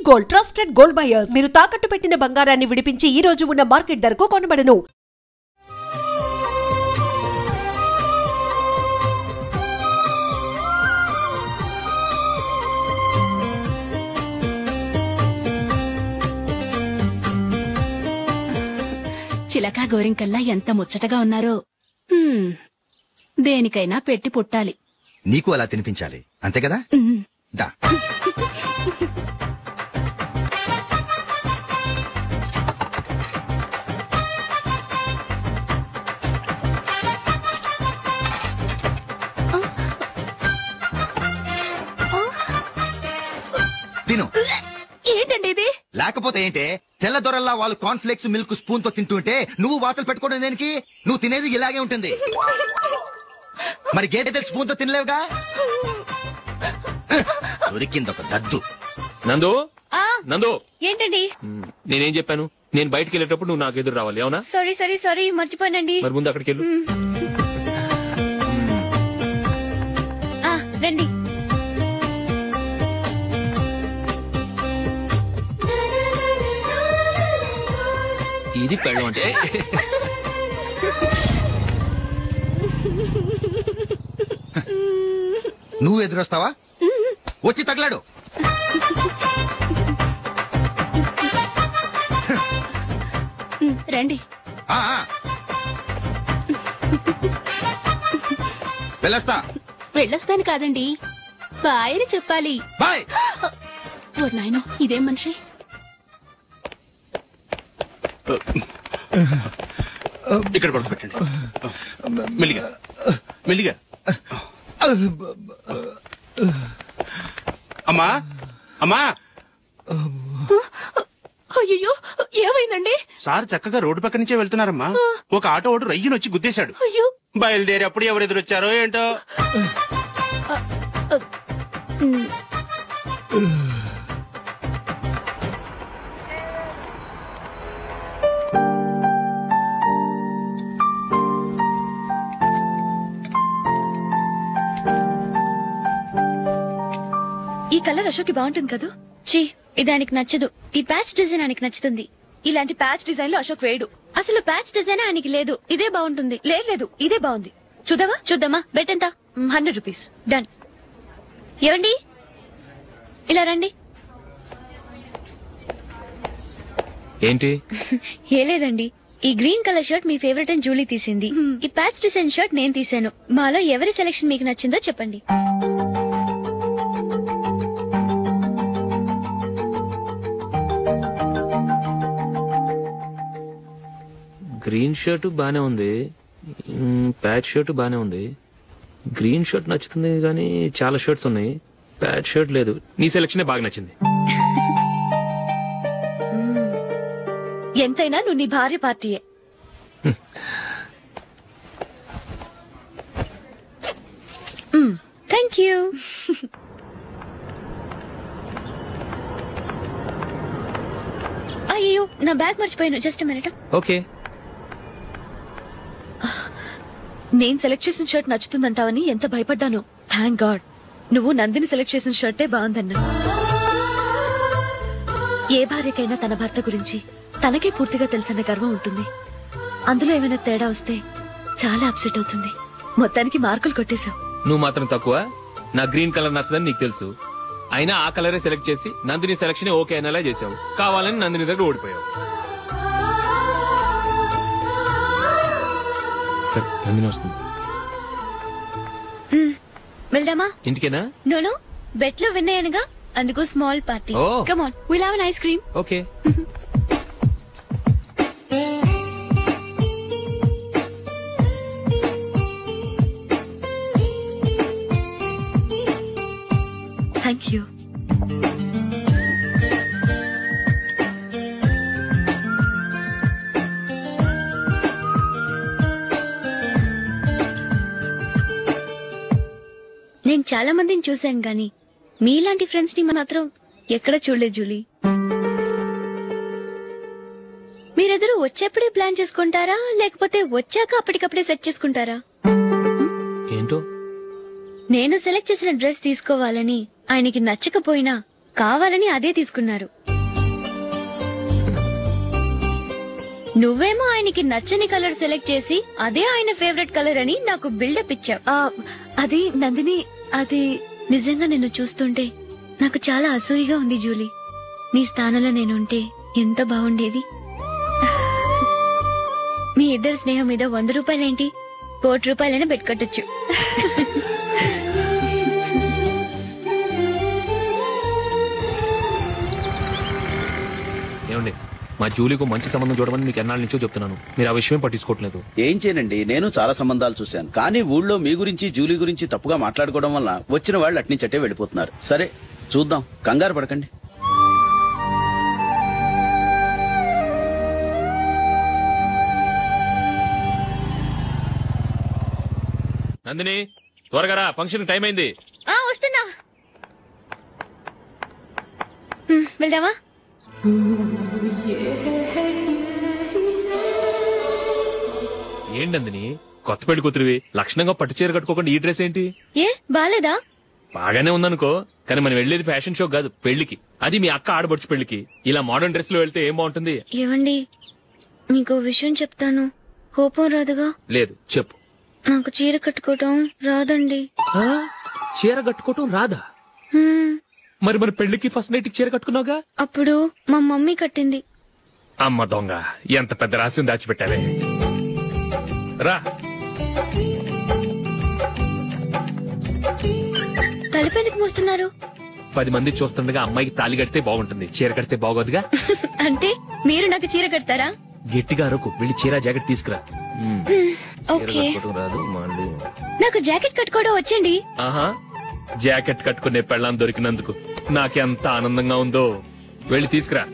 Gold, trusted gold buyers. మీరు తాకట్టు పెట్టిన బంగారాన్ని విడిపించి ఈ రోజు ఉన్న మార్కెట్ ధరకు కొనబడను. చిలకా గోరింకల్లా ఎంత ముచ్చటగా ఉన్నారో. దేనికైనా పెట్టి పుట్టాలి. నీకు అలా తినిపించాలి, అంతే కదా? దా. తిను. ఏంటండి ఇది? లేకపోతే ఏంటే, తెల్ల దొరల్లా వాళ్ళు కార్న్ఫ్లేక్స్ మిల్క్ స్పూన్ తో తింటుంటే నువ్వు వాతలు పెట్టుకోవడం దేనికి? నువ్వు తినేది ఇలాగే ఉంటుంది. మరి గేదె స్పూన్ తో తినలేవుగా. దొరికిందొక దద్దు. నందు, నందు, ఏంటండి? నేనేం చెప్పాను? నేను బయటికి వెళ్ళేటప్పుడు నువ్వు నాకు ఎదురు రావాలి, అవునా? సారీ మర్చిపోయానండి. మరి ముందు అక్కడికి వెళ్ళు. రండి. ఇది పెళ్ళం అంటే. నువ్వు ఎదురొస్తావా? వచ్చి తగలాడు. రండి. వెళ్ళొస్తాను కాదండి, బాయ్ అని చెప్పాలి. బాయ్. ఓ నాయనో, ఇదేం మనిషి? ఇక్కడ పడుకోబెట్టండి. మెల్లిగా మెల్లిగా. అమ్మా అమ్మా. అయ్యో, ఏమైందండి? సార్ చక్కగా రోడ్డు పక్క నుంచే వెళ్తున్నారమ్మా. ఒక ఆటో ఓడు రయ్యనొచ్చి గుద్దేశాడు. బయలుదేరి అప్పుడు ఎవరెదురొచ్చారో ఏంటో. ఈ కలర్ అశోక్ బాగుంటుంది కదా? చీ, ఇదానికి నచ్చదు. ఈ ప్యాచ్ డిజైన్ ఆయనకి నచ్చుతుంది. ఇలాంటి ప్యాచ్ డిజైన్ లో అశోక్ వేయడు. అసలు ప్యాచ్ డిజైన్ ఆయనకి లేదు. ఇదే బాగుంటుంది. లేదు, ఇదే బాగుంది. చూద్దామా? బెట్ ఎంత? 100 రూపీస్. డన్. ఏవండి, ఇలా రండి. ఏంటి? ఏ లేదండి, ఈ గ్రీన్ కలర్ షర్ట్ మీ ఫేవరెట్ అని జూలీ తీసింది. ఈ ప్యాచ్ డిజైన్ షర్ట్ నేను తీసాను. మాలో ఎవరి సెలెక్షన్ మీకు నచ్చిందో చెప్పండి. గ్రీన్ షర్ట్ బానే ఉంది, ప్యాచ్ షర్ట్ బానే ఉంది. గ్రీన్ షర్ట్ నచ్చుతుంది కానీ చాలా షర్ట్స్ ఉన్నాయి, ప్యాచ్ షర్ట్ లేదు. నీ సెలెక్షన్ బాగా నచ్చింది. ఎంతైనా నువ్వు నీ భార్య పార్టీయే. Thank you. అయ్యో, నా బ్యాగ్ మర్చిపోయాను. Just minute. ఓకే. నేను సెలెక్ట్ చేసిన షర్ట్ నచ్చుతుందంటావని ఎంత భయపడ్డాను. థ్యాంక్ గాడ్ నువ్వు నందిని సెలెక్ట్ చేసిన షర్టే బాగుందన్నా. ఏ భార్యకైనా తన భర్త గురించి తనకే పూర్తిగా తెలుసన్న గర్వం ఉంటుంది. అందులో ఏమైనా తేడా వస్తే చాలా అప్సెట్ అవుతుంది. మొత్తానికి మార్కులు కొట్టేశావు. నువ్వు మాత్రం తక్కువ. నా గ్రీన్ కలర్ నచ్చదని నీకు తెలుసు, అయినా ఆ కలరే సెలెక్ట్ చేసి నందిని సెలెక్షన్ ఓకే అనేలా చేసావు. కావాలని నందిని దగ్గర ఓడిపోయావు. సరే, నందిని వస్తుంది. వెళ్దామా? ఇంటికేనా? నో, బెట్ లో విన్ అయ్యానుగా, అందుకు small party. Come on, will have an ice cream. Okay. Thank you. నేను చాలా మందిని చూశాను గాని మీలాంటి ఫ్రెండ్స్ ని మాత్రం ఎక్కడ చూడలేదు జూలీ. మీరెదరూ వచ్చేప్పుడే ప్లాన్ చేసుకుంటారా, లేకపోతే వచ్చాక అప్పటికప్పుడే సెట్ చేసుకుంటారా? ఏంటో? నేను సెలెక్ట్ చేసిన డ్రెస్ తీసుకోవాలని ఆయనకి నచ్చకపోయినా కావాలని అదే తీసుకున్నారు. నువ్వేమో ఆయనకి నచ్చని కలర్ సెలెక్ట్ చేసి అదే ఆయన ఫేవరెట్ కలర్ అని నాకు బిల్డప్ ఇచ్చావు. అది నందిని, అది నిజంగా నిన్ను చూస్తుంటే నాకు చాలా అసూయగా ఉంది జూలీ. నీ స్థానంలో నేనుంటే ఎంత బాగుండేది. మీ ఇద్దరు స్నేహం మీద 100 రూపాయలేంటి, 1 కోటి రూపాయలైనా పెట్టుకట్టొచ్చు. ఏమండి, మా జూలీకు మంచి సంబంధం చూడమని మీకు ఎన్నాళ్ళ నుంచో చెప్తున్నాను, మీరు ఆ విషయం పట్టించుకోవట్లేదు. ఏం చేయనండి, నేను చాలా సంబంధాలు చూశాను. కానీ ఊళ్ళో మీ గురించి జూలీ గురించి తప్పుగా మాట్లాడుకోవడం వల్ల వచ్చిన వాళ్ళు అట్నుంచటే వెళ్ళిపోతున్నారు. సరే చూద్దాం, కంగారు పడకండి. నందిని, త్వరగా రా, ఫంక్షన్ టైం అయింది. వస్తున్నా. వెళ్దామా? ఏంటి నందిని, కొత్త పెళ్లి కూతురివి, లక్షణంగా పట్టు చీర కట్టుకోకుండా ఈ డ్రెస్ ఏంటి? ఏ బాలేదా? బాగానే ఉందనుకో, కానీ మనం వెళ్లేది ఫ్యాషన్ షో కాదు, పెళ్లికి. అది మీ అక్క ఆడబడుచు పెళ్లికి. ఇలా మోడర్న్ డ్రెస్ లో వెళ్తే ఏం బాగుంటుంది? ఏవండి, మీకు విషయం చెప్తాను, కోపం రాదుగా? లేదు, చెప్పు. నాకు చీర కట్టుకోవటం రాదండి. చీర కట్టుకోవటం రాదా? మరి మన పెళ్లికి ఫస్ట్ నైట్ చీర కట్టుకున్నావుగా? అప్పుడు మా మమ్మీ కట్టింది. అమ్మ దొంగ, ఎంత పెద్ద రహస్యం దాచిపెట్టావే. రా. తలపెందుకు మోస్తున్నారు? 10 మంది చూస్తుండగా అమ్మాయికి తాళి కడితే బాగుంటుంది, చీర కడితే బాగోదుగా. అంటే మీరు నాకు చీర కడతారా? గట్టిగా అరకు, వెళ్ళి చీర జాకెట్ తీసుకురా. ఓకే. రాదు మళ్ళీ. నాకు జాకెట్ కట్టుకోవడం వచ్చండి. ఆహా, జాకెట్ కట్టుకునే పెళ్ళాం దొరికినందుకు నాకెంత ఆనందంగా ఉందో. వెళ్ళి తీసుకురా.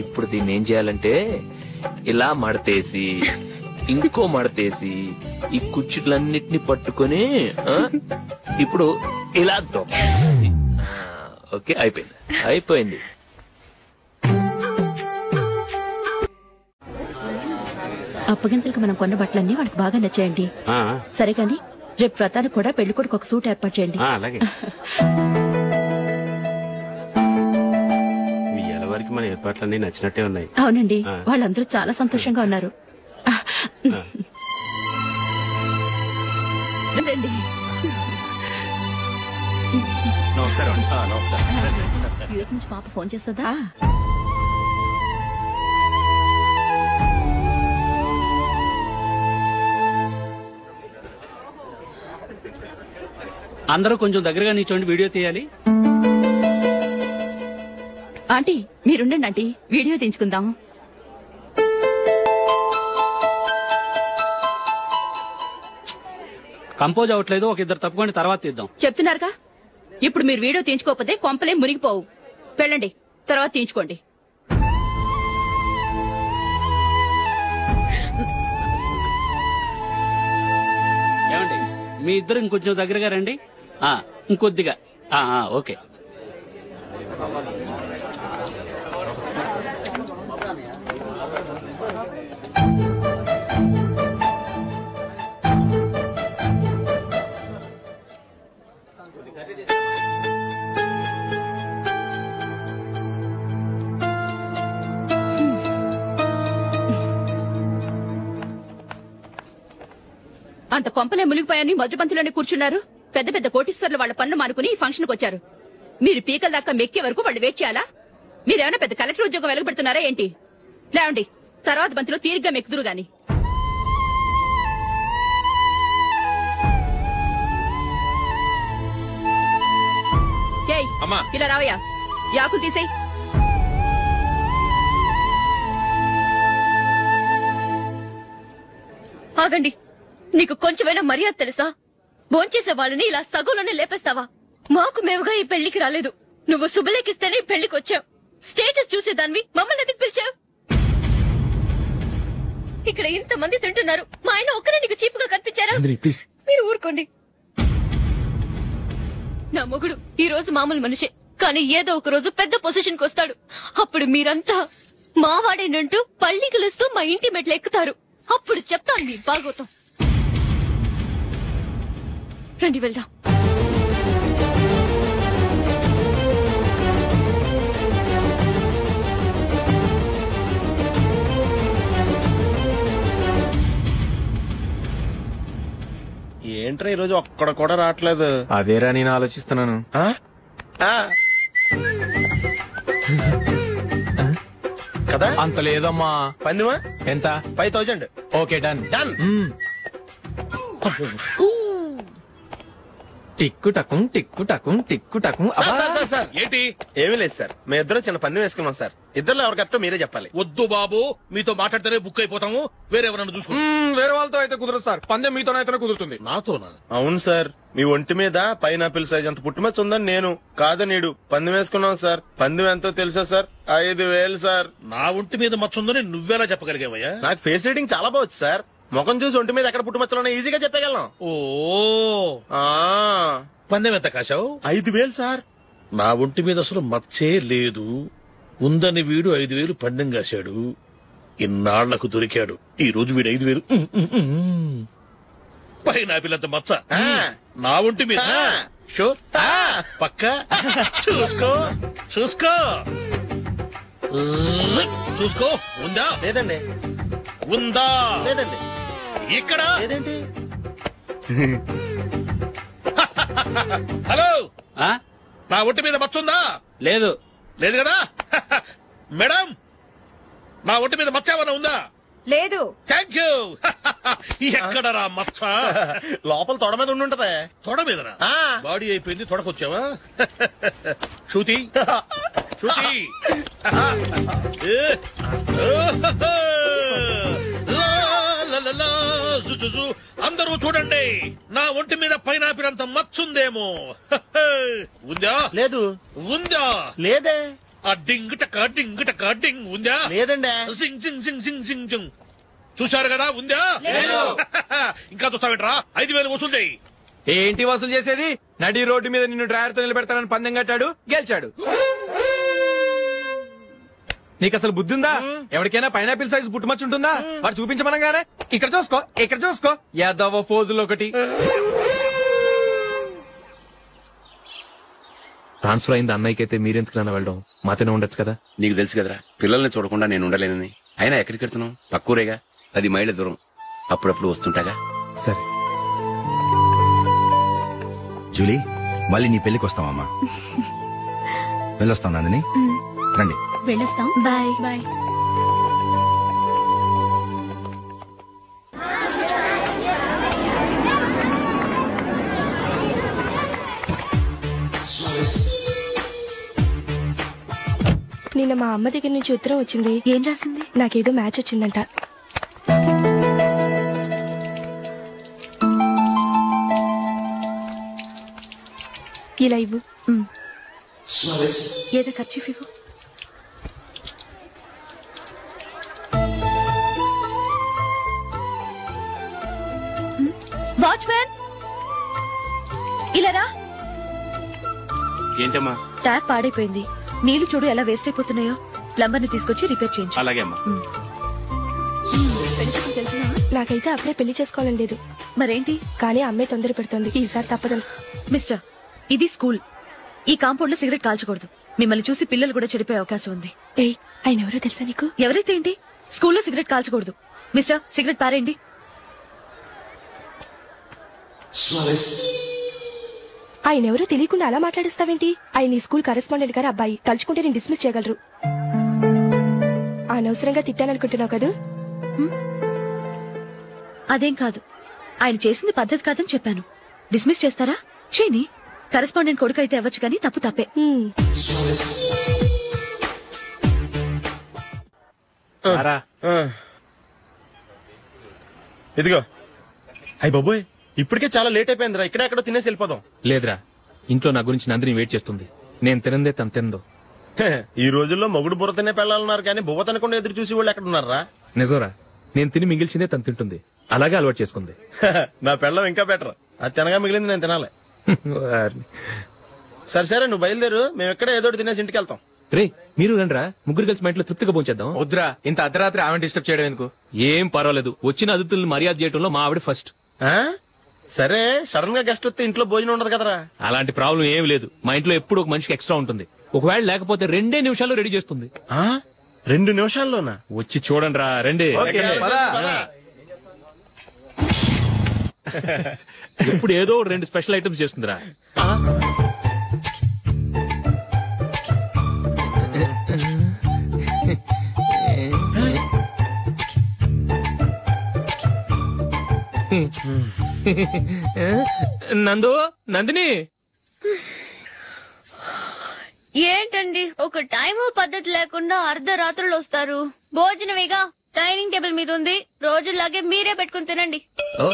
ఇప్పుడు దీన్ని ఏం చేయాలంటే, ఇలా మడతేసి ఇంకో మడతేసి ఈ కుర్చీలన్నిటిని పట్టుకొని ఇప్పుడు ఇలా ఓకే, అయిపోయింది. అప్పగింతలకు మనం కొన్న బట్టలన్నీ వాళ్ళకి బాగా నచ్చాయండి. సరే కానీ రేపు వ్రతానికి కూడా పెళ్లి కొడుకు ఒక సూట్ ఏర్పాటు చేయండి. అలాగే. మీ ఎలవారికి మన ఏర్పాట్లన్నీ నచ్చినట్టే ఉన్నాయి. అవునండి, వాళ్ళందరూ చాలా సంతోషంగా ఉన్నారు. రండి. నమస్కారం. యూఎస్ నుంచి పాప ఫోన్ చేస్తుందా? అందరూ కొంచెం దగ్గరగా నిల్చోండి, వీడియో తీయాలి. ఆంటీ మీరుండండి ఆంటీ, వీడియో తీయించుకుందాం. కంపోజ్ అవ్వట్లేదు, ఒక ఇద్దరు తప్పుకొని తర్వాత తీద్దాం. చెప్తున్నారుగా, ఇప్పుడు మీరు వీడియో తీయించుకోకపోతే కొంపలే మునిగిపోవు. వెళ్ళండి, తర్వాత తీయించుకోండి. ఏమండి, మీ ఇద్దరు ఇంకొంచెం దగ్గరగా రండి. ఇంకొద్దిగా. ఓకే. అంత కొంపలే మునిగిపోయాని మధుపంతిలోనే కూర్చున్నారు. పెద్ద పెద్ద కోటీశ్వర్లు వాళ్ళ పన్ను మానుకుని ఈ ఫంక్షన్ కు వచ్చారు. మీరు పీకల దాకా మెక్కే వరకు వాళ్ళు వెయిట్ చేయాలా? మీరేమైనా పెద్ద కలెక్టర్ ఉద్యోగం వెలగబెడుతున్నారా ఏంటి? లేవండి, తర్వాత బంతిలో తీరిగ్గా మెక్కుదురు గాని. ఏయ్, ఇలా రావయ్యా, యాకులు తీసేయ్. ఆగండి, నీకు కొంచెమైనా మర్యాద తెలుసా? భోంచేసే వాళ్ళని ఇలా సగంలోనే లేపేస్తావా? మాకు మేముగా ఈ పెళ్లికి రాలేదు, నువ్వు శుభలేఖిస్తేనే ఈ పెళ్లికి వచ్చావు. స్టేటస్ చూసేదాన్ని మమ్మల్ని ఎందుకు పిలిచావు? ఇక్కడ ఇంతమంది తింటున్నారు, మా ఆయన ఒక్కరే నీకు చీపుగా కనిపించారా? మీరు ఊరుకోండి. నా మొగుడు ఈ రోజు మామూలు మనిషే, కానీ ఏదో ఒక రోజు పెద్ద పొజిషన్ కి వస్తాడు. అప్పుడు మీరంతా మావాడేనంటూ పళ్ళి కలుస్తూ మా ఇంటి మెట్లు ఎక్కుతారు. అప్పుడు చెప్తాను మీ బాగోతం. రండి వెళ్దాం. ఏంట్రా ఈరోజు ఒక్కడ కూడా రావట్లేదు. అదేరా నేను ఆలోచిస్తున్నాను. కదా అంత లేదమ్మా. పందిమా ఎంత? 5000. Okay done. డన్. టిక్కు టకుం టిక్కు టకుం టిక్కు టకుం. సార్ ఏంటి? ఏమీ లేదు సార్, మేము ఇద్దరు చిన్న పందెం వేసుకున్నాం సార్. ఇద్దరు ఎవరు కరెక్టో మీరే చెప్పాలి. వద్దు బాబు, మీతో మాట్లాడితేనే బుక్ అయిపోతాము. వేరెవరన్నా చూసుకుంటాం. వేరే వాళ్ళతో అయితే కుదరదు సార్. పందెం మీతోనైతేనే కుదురుతుంది. నాతోనా? అవును సార్, మీ ఒంటి మీద పైనాపిల్ సైజ్ అంత పుట్టుమచ్చ ఉందని నేను కాదు నీడు పందెం వేసుకున్నాం సార్. పందెం ఎంతో తెలుసా సార్? 5000 సార్. నా ఒంటి మీద మచ్చ ఉందని నువ్వెలా చెప్పగలిగావయ్యా? నాకు ఫేస్ రీడింగ్ చాలా బాగుంది సార్. ముఖం చూసి ఒంటి మీద ఎక్కడ పుట్టుమచ్చలో ఈజీగా చెప్పగలం. ఓ పందెం ఎంత కాశావు? 5000 సార్. నా ఒంటి మీద అసలు మచ్చే లేదు. ఉందని వీడు 5000 పందెం కాశాడు. ఇన్నాళ్లకు దొరికాడు. ఈ రోజు వీడు 5000. పైనాపిల్ అంత మచ్చ నా ఒంటి మీద. షూర్ పక్క చూసుకో చూసుకో చూసుకో. ఉందా? లేదండి. ఉందా? లేదండి. ఇక్కడ లేదేంటి? హలో, నా ఒంటి మీద మచ్చ ఉందా? లేదు. లేదు కదా? మేడం, నా ఒంటి మీద మచ్చ ఏమన్నా ఉందా? లేదు. Thank you. ఎక్కడరా మచ్చ? లోపల తొడ మీద ఉండుంటదే. తొడ మీదరా? బాడీ అయిపోయింది, తొడకొచ్చావా? శృతి శృతి. అందరూ చూడండి, నా ఒంటి మీద పైనాపిల్ అంత మచ్చుందేమో. ఉందా? లేదు. ఉందా? లేదే. ఆ డింగ్ టక డింగ్ టక డింగ్ ఉందా? లేదండి. సింగ్ సింగ్ సింగ్ సింగ్ సింగ్ సింగ్. చూశారు కదా? ఉందా? ఇంకా చూస్తావేంట్రా? 5000 వసూలు చేయి. ఏంటి వసూలు చేసేది? నడి రోడ్డు మీద నిన్ను డ్రైవర్ తో నిలబెడతానని పందెం కట్టాడు, గెలిచాడు. నీకు అసలు బుద్ధి ఉందా? ఎవరికైనా పైనాపిల్ సైజ్ పుట్టుమచ్చు ఉంటుందా? వాడు చూపించమనగానే ఇక్కడ చూసుకో ఇక్కడ చూసుకో యాదవ ఫోజులు ఒకటి. ట్రాన్స్ఫర్ అయింది అన్నయ్యకి అయితే మీరెందుకు వెళ్ళడం? మాతోనే ఉండొచ్చు కదా. నీకు తెలుసు కదరా, పిల్లల్ని చూడకుండా నేను ఉండలేనని. అయినా ఎక్కడికి వెళ్తున్నావు? పక్కూరేగా, 10 మైళ్ళ దూరం. అప్పుడప్పుడు వస్తుంటాగా. సరే జూలీ, మళ్ళీ నీ పెళ్లికి వస్తామమ్మా. వెళ్ళొస్తాం నందిని. రండి. వెళ్ళొస్తాం. Bye bye. నిన్న మా అమ్మ దగ్గర నుంచి ఉత్తరం వచ్చింది. ఏం రాసింది? నాకేదో మ్యాచ్ వచ్చిందంట. ఇలా ఇవ్వు. ఏదో ఖర్చు ఇవ్వు. వాచ్మ్యాన్, ఇలా రా. ఏంటమ్మా? ట్యాప్ పాడైపోయింది. నీళ్లు చూడు ఎలా వేస్ట్ అయిపోతున్నాయో. ప్లంబర్ ని తీసుకొచ్చి రిపేర్ చేయించు. అలాగే అమ్మా. నాకైతే అప్పుడే పెళ్లి చేసుకోవాలని లేదు. మరేంటి? కానీ అమ్మే తొందర పెడుతోంది. ఈసారి తప్పదు. మిస్టర్, ఇది స్కూల్. ఈ కాంపౌండ్ లో సిగరెట్ కాల్చకూడదు. మిమ్మల్ని చూసి పిల్లలు కూడా చెడిపోయే అవకాశం ఉంది. ఏయ్, ఆయన ఎవరో తెలుసా నీకు? ఎవరైతే ఏంటి? స్కూల్లో సిగరెట్ కాల్చకూడదు. మిస్టర్, సిగరెట్ పారేయండి. ఆయన ఎవరో తెలియకుండా అలా మాట్లాడిస్తావేంటి? ఆయన ఈ స్కూల్ కరెస్పాండెంట్ గారు అబ్బాయి. తలుచుకుంటే నేను డిస్మిస్ చేయగలరు. అనవసరంగా తిట్టాననుకుంటున్నావు కదా? అదేం కాదు. ఆయన చేసింది పద్ధతి కాదని చెప్పాను. డిస్మిస్ చేస్తారా? చేయని. కరెస్పాండెంట్ కొడుకు అయితే అవ్వచ్చు కానీ తప్పు తప్పే. ఇదిగో. అయ్య బాబోయ్, ఇప్పటికే చాలా లేట్ అయిపోయిందిరా. ఇక్కడ ఎక్కడో తినేసి వెళ్ళిపోదాం. లేదురా, ఇంట్లో నా గురించి నందిని వెయిట్ చేస్తుంది. నేను తినందే తను తిందో. ఈ రోజుల్లో మొగుడు బుర్ర తినే పెళ్ళాలన్నారు కానీ బువ్వ తినకుండా ఎదురు చూసి వాళ్ళు ఎక్కడ ఉన్నారా? నిజంరా, నేను తిని మిగిల్చిందే తను తింటుంది. అలాగే అలవాటు చేసుకుంది. నా పెళ్ళం ఇంకా బెటర్. అది తినగా మిగిలింది నేను తినాలి. సరే సరే, నువ్వు బయలుదేరు. మేము ఎక్కడ ఏదో తినేసి ఇంటికి వెళ్తాం. రే మీరు రండిరా, ముగ్గురు కలిసి మా ఇంట్లో తృప్తిగా పోంచేద్దాం. వద్దురా, ఇంత అర్ధరాత్రి ఆమె డిస్టర్బ్ చేయడం ఎందుకు? ఏం పర్వాలేదు, వచ్చిన అతిథులను మర్యాద చేయడంలో మా ఆవిడ ఫస్ట్. సరే, సడన్ గా గెస్ట్ వస్తే ఇంట్లో భోజనం ఉండదు కదరా. అలాంటి ప్రాబ్లం ఏం లేదు. మా ఇంట్లో ఎప్పుడు ఒక మనిషికి ఎక్స్ట్రా ఉంటుంది. ఒకవేళ లేకపోతే 2 నిమిషాల్లో రెడీ చేస్తుంది. 2 నిమిషాల్లోనా? వచ్చి చూడండి రా, రండి. ఎప్పుడు ఏదో 2 స్పెషల్ ఐటమ్స్ చేస్తుందిరా. నందిని ఏంటండి ఒక టైము పద్ధతి లేకుండా అర్ధరాత్రులు వస్తారు? భోజనమేగా డైనింగ్ టేబుల్ మీద ఉంది, రోజులాగే మీరే పెట్టుకుని తినండి. ఓ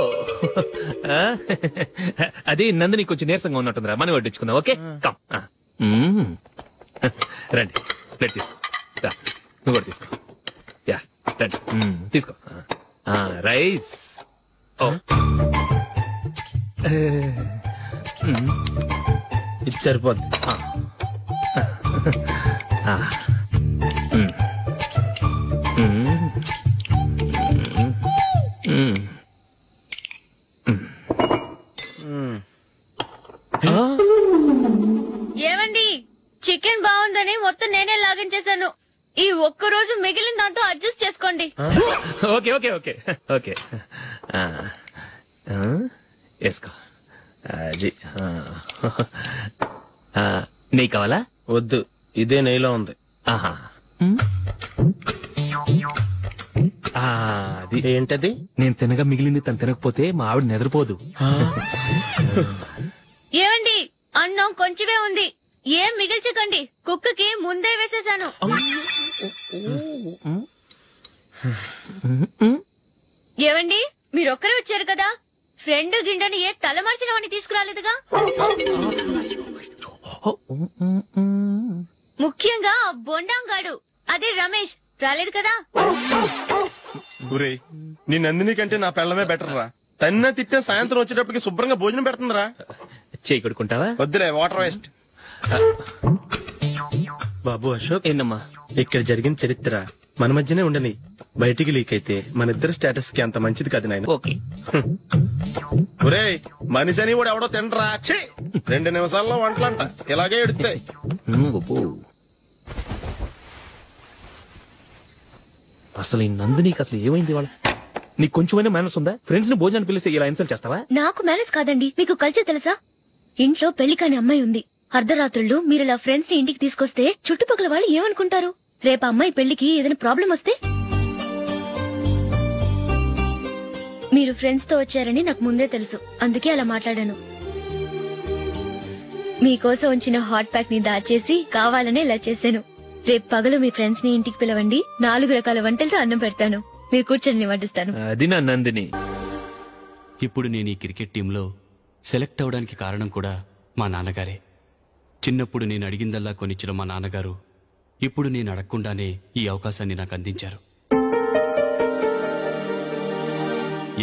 అది నందిని కొంచెం నీరసంగా ఉన్నట్టుందిరా, మనం వడ్డించుకుందాం. Okay come. రండి, ప్లేట్ తీసుకో. నువ్వు కూడా తీసుకో. యా రండి, తీసుకో. రైస్. ఇది సరిపోద్ది. ఏమండి, చికెన్ బాగుందని మొత్తం నేనే లాగించేశాను. ఈ ఒక్క రోజు మిగిలిన దాంతో అడ్జస్ట్ చేసుకోండి. ఓకే ఓకే ఓకే ఓకే వేసుకో. అది నెయ్యి కావాలా? వద్దు, ఇదే నెయ్యిలో ఉంది. ఆహా, అది ఏంటది? నేను తినగా మిగిలింది తను తినకపోతే మా ఆవిడ నిద్రపోదు. ఏమండి, అన్నం కొంచెమే ఉంది, ఏం మిగిల్చకండి. కుక్కకి ముందే వేసేశాను. ఏవండి, మీరొక్కరే వచ్చారు కదా, ఫ్రెండ్ గిండని ఏ తలమార్చినవని తీసుకురాలేదుగా? ముఖ్యంగా బొండాంగాడు, అదే రమేష్ రాలేదు కదా? నీ నందిని కంటే నా పిల్లమే బెటర్ రా. తన్న తిట్టిన సాయంత్రం వచ్చేటప్పటికి శుభ్రంగా భోజనం పెడుతుందిరా. చేయి కొడుకుంటావా? వద్దులే, వాటర్ వేస్ట్. బాబు అశోక్, ఏంటమ్మా ఇక్కడ జరిగిన చరిత్ర మన మధ్యనే ఉండని, బయటికి లీక్ అయితే మన ఇద్దరు స్టేటస్ కి అంత మంచిది కాదు నాయన. ఓకే. ఒరేయ్, మనిషి అని కూడా ఎవడో తినరా. 2 నిమిషాల్లో వంటలంట ఇలాగే ఎడుతాయి. అసలు ఈ నందినికి అసలు ఏమైంది? వాళ్ళ నీకు కొంచెమైనా మేనస్ ఉందా? ఫ్రెండ్స్ ని భోజనాన్ని పిలిస్తే ఇలా ఇన్సల్ట్ చేస్తావా? నాకు మేనేజ్ కాదండి, మీకు కల్చర్ తెలుసా? ఇంట్లో పెళ్లి కాని అమ్మాయి ఉంది. అర్ధరాత్రుళ్ళు మీరు ఇలా ఫ్రెండ్స్ ని ఇంటికి తీసుకొస్తే చుట్టుపక్కల వాళ్ళు ఏమనుకుంటారు? రేపు అమ్మాయి పెళ్లికి ఏదైనా ప్రాబ్లం వస్తే? మీరు ఫ్రెండ్స్ తో వచ్చారని నాకు ముందే తెలుసు, అందుకే అలా మాట్లాడాను. మీకోసం ఉంచిన హాట్ ప్యాక్ ని దాచేసి కావాలనే ఇలా చేశాను. రేపు పగలు మీ ఫ్రెండ్స్ ని ఇంటికి పిలవండి, 4 రకాల వంటలతో అన్నం పెడతాను. మీరు కూర్చొని వడ్డిస్తాను. అది నా నందిని. ఇప్పుడు నేను ఈ క్రికెట్ టీంలో సెలెక్ట్ అవడానికి కారణం కూడా మా నాన్నగారే. చిన్నప్పుడు నేను అడిగిందల్లా కొనిచ్చిన మా నాన్నగారు ఇప్పుడు నేను అడగకుండానే ఈ అవకాశాన్ని నాకు అందించారు.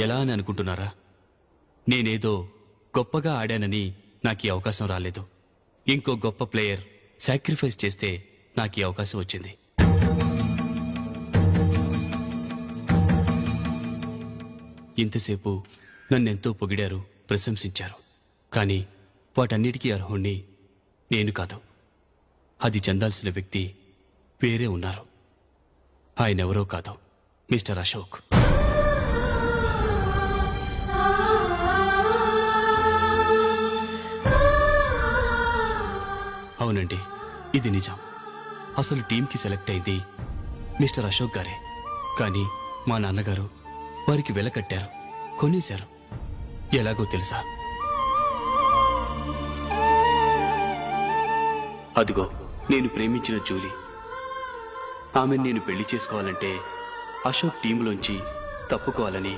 ఎలా అని అనుకుంటున్నారా? నేనేదో గొప్పగా ఆడానని నాకు ఈ అవకాశం రాలేదు. ఇంకో గొప్ప ప్లేయర్ సాక్రిఫైస్ చేస్తే నాకు ఈ అవకాశం వచ్చింది. ఇంతసేపు నన్నెంతో పొగిడారు, ప్రశంసించారు. కానీ వాటన్నిటికీ అర్హుణ్ణి నేను కాదు. అది చెందాల్సిన వ్యక్తి వేరే ఉన్నారు. ఆయనెవరో కాదు, మిస్టర్ అశోక్. అవునండి, ఇది నిజం. అసలు టీంకి సెలెక్ట్ అయింది మిస్టర్ అశోక్ గారే. కానీ మా నాన్నగారు వారికి వెల కట్టారు, కొనేశారు. ఎలాగో తెలుసా? అదిగో నేను ప్రేమించిన జూలీ. ఆమెను నేను పెళ్లి చేసుకోవాలంటే అశోక్ టీంలోంచి తప్పుకోవాలని